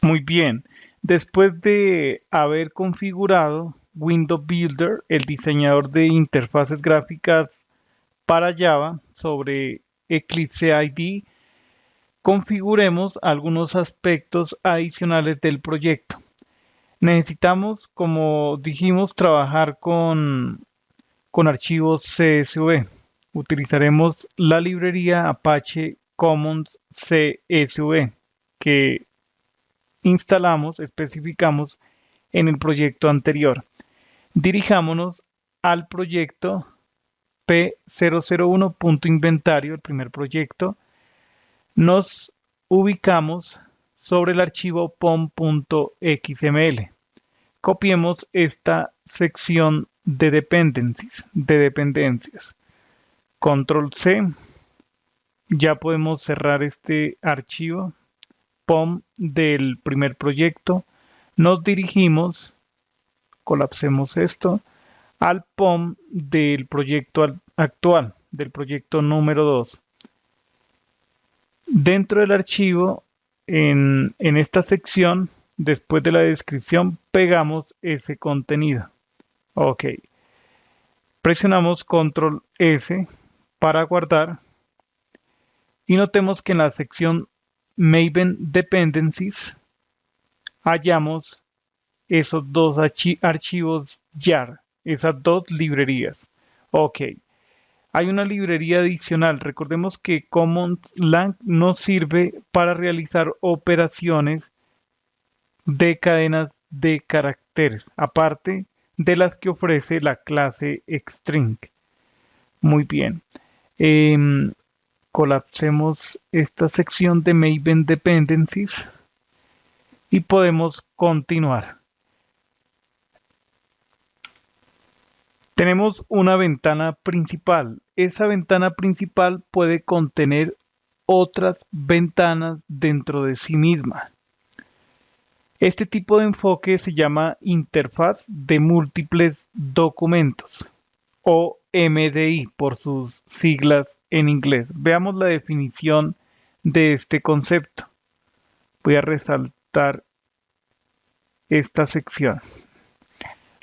Muy bien. Después de haber configurado Windows Builder, el diseñador de interfaces gráficas para Java sobre Eclipse IDE, configuremos algunos aspectos adicionales del proyecto. Necesitamos, como dijimos, trabajar con archivos CSV. Utilizaremos la librería Apache Commons CSV que instalamos, especificamos en el proyecto anterior. Dirijámonos al proyecto P001.inventario, el primer proyecto. Nos ubicamos sobre el archivo pom.xml. Copiemos esta sección de dependencias. Control C. Ya podemos cerrar este archivo POM del primer proyecto. Nos dirigimos, colapsemos esto, al POM del proyecto actual, del proyecto número 2. Dentro del archivo, en esta sección, después de la descripción, pegamos ese contenido. Ok. Presionamos Control S para guardar y notemos que en la sección Maven Dependencies hallamos esos dos archivos jar, esas dos librerías. Ok, hay una librería adicional. Recordemos que Command Lang nos sirve para realizar operaciones de cadenas de caracteres, aparte de las que ofrece la clase string. Muy bien. Em, Colapsemos esta sección de Maven Dependencies y podemos continuar. Tenemos una ventana principal. Esa ventana principal puede contener otras ventanas dentro de sí misma. Este tipo de enfoque se llama interfaz de múltiples documentos o MDI por sus siglas en inglés. Veamos la definición de este concepto. Voy a resaltar esta sección.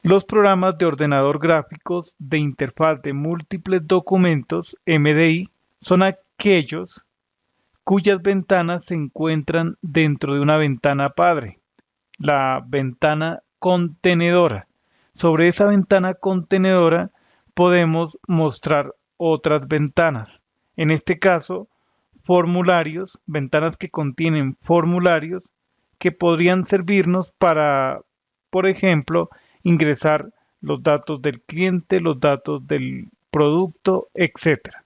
Los programas de ordenador gráficos de interfaz de múltiples documentos MDI son aquellos cuyas ventanas se encuentran dentro de una ventana padre, la ventana contenedora. Sobre esa ventana contenedora podemos mostrar otras ventanas. En este caso, formularios, ventanas que contienen formularios que podrían servirnos para, por ejemplo, ingresar los datos del cliente, los datos del producto, etcétera.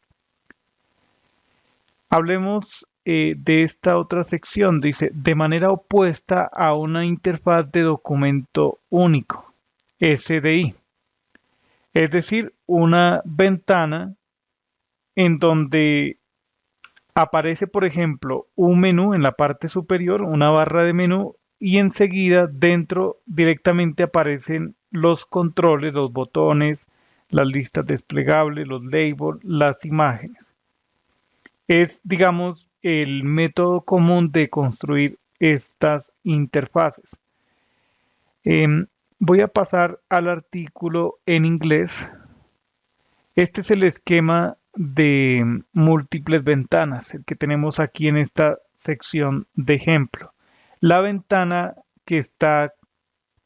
Hablemos de esta otra sección. Dice, de manera opuesta a una interfaz de documento único, SDI. Es decir, una ventana en donde aparece, por ejemplo, un menú en la parte superior, una barra de menú, y enseguida dentro directamente aparecen los controles, los botones, las listas desplegables, los labels, las imágenes. Es, digamos, el método común de construir estas interfaces. Voy a pasar al artículo en inglés. Este es el esquema de múltiples ventanas, el que tenemos aquí en esta sección de ejemplo. La ventana que está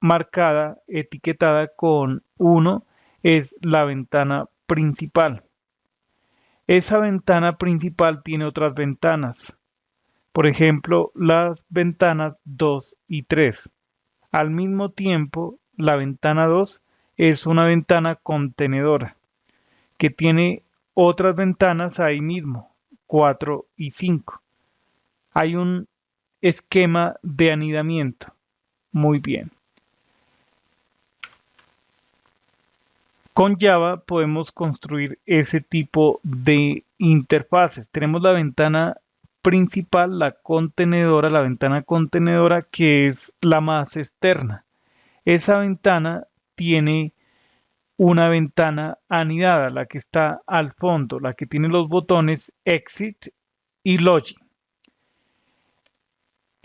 marcada, etiquetada con 1, es la ventana principal. Esa ventana principal tiene otras ventanas, por ejemplo, las ventanas 2 y 3. Al mismo tiempo, la ventana 2 es una ventana contenedora que tiene otras ventanas ahí mismo, 4 y 5. Hay un esquema de anidamiento. Muy bien. Con Java podemos construir ese tipo de interfaces. Tenemos la ventana principal, la ventana contenedora que es la más externa. Esa ventana tiene una ventana anidada, la que está al fondo, la que tiene los botones Exit y Login.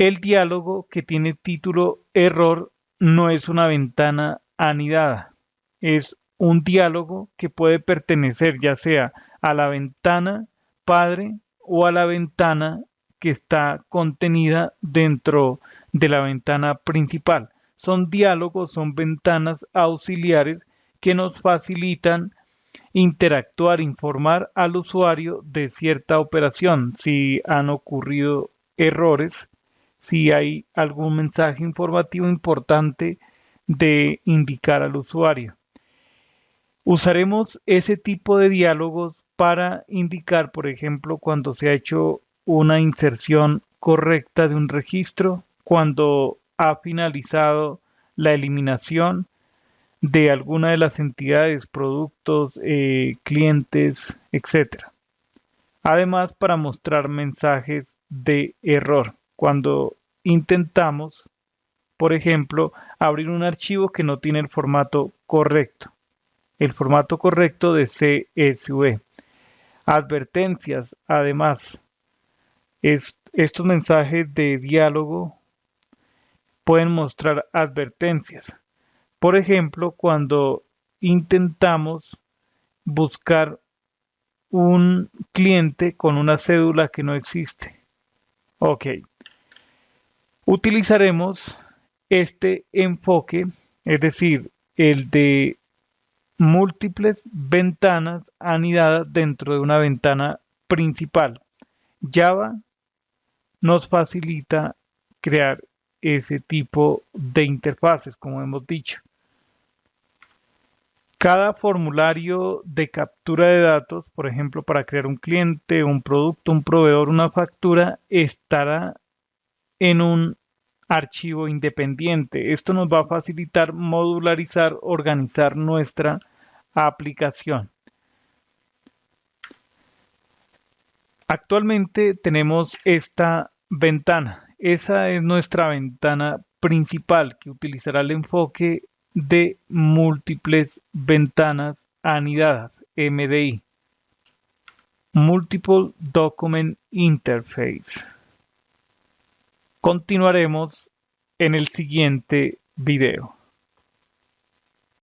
El diálogo que tiene título error no es una ventana anidada, es un diálogo que puede pertenecer ya sea a la ventana padre o a la ventana que está contenida dentro de la ventana principal. Son diálogos, son ventanas auxiliares que nos facilitan interactuar, informar al usuario de cierta operación, si han ocurrido errores, si hay algún mensaje informativo importante de indicar al usuario. Usaremos ese tipo de diálogos para indicar, por ejemplo, cuando se ha hecho una inserción correcta de un registro, cuando ha finalizado la eliminación de alguna de las entidades, productos, clientes, etcétera. Además, para mostrar mensajes de error, cuando intentamos, por ejemplo, abrir un archivo que no tiene el formato correcto de CSV. Advertencias, además, estos mensajes de diálogo pueden mostrar advertencias. Por ejemplo, cuando intentamos buscar un cliente con una cédula que no existe. Ok. Utilizaremos este enfoque, es decir, el de múltiples ventanas anidadas dentro de una ventana principal. Java nos facilita crear ese tipo de interfaces, como hemos dicho. Cada formulario de captura de datos, por ejemplo, para crear un cliente, un producto, un proveedor, una factura, estará en un archivo independiente. Esto nos va a facilitar modularizar, organizar nuestra aplicación. Actualmente tenemos esta ventana. Esa es nuestra ventana principal que utilizará el enfoque de múltiples ventanas anidadas, MDI, Multiple Document Interface. Continuaremos en el siguiente video.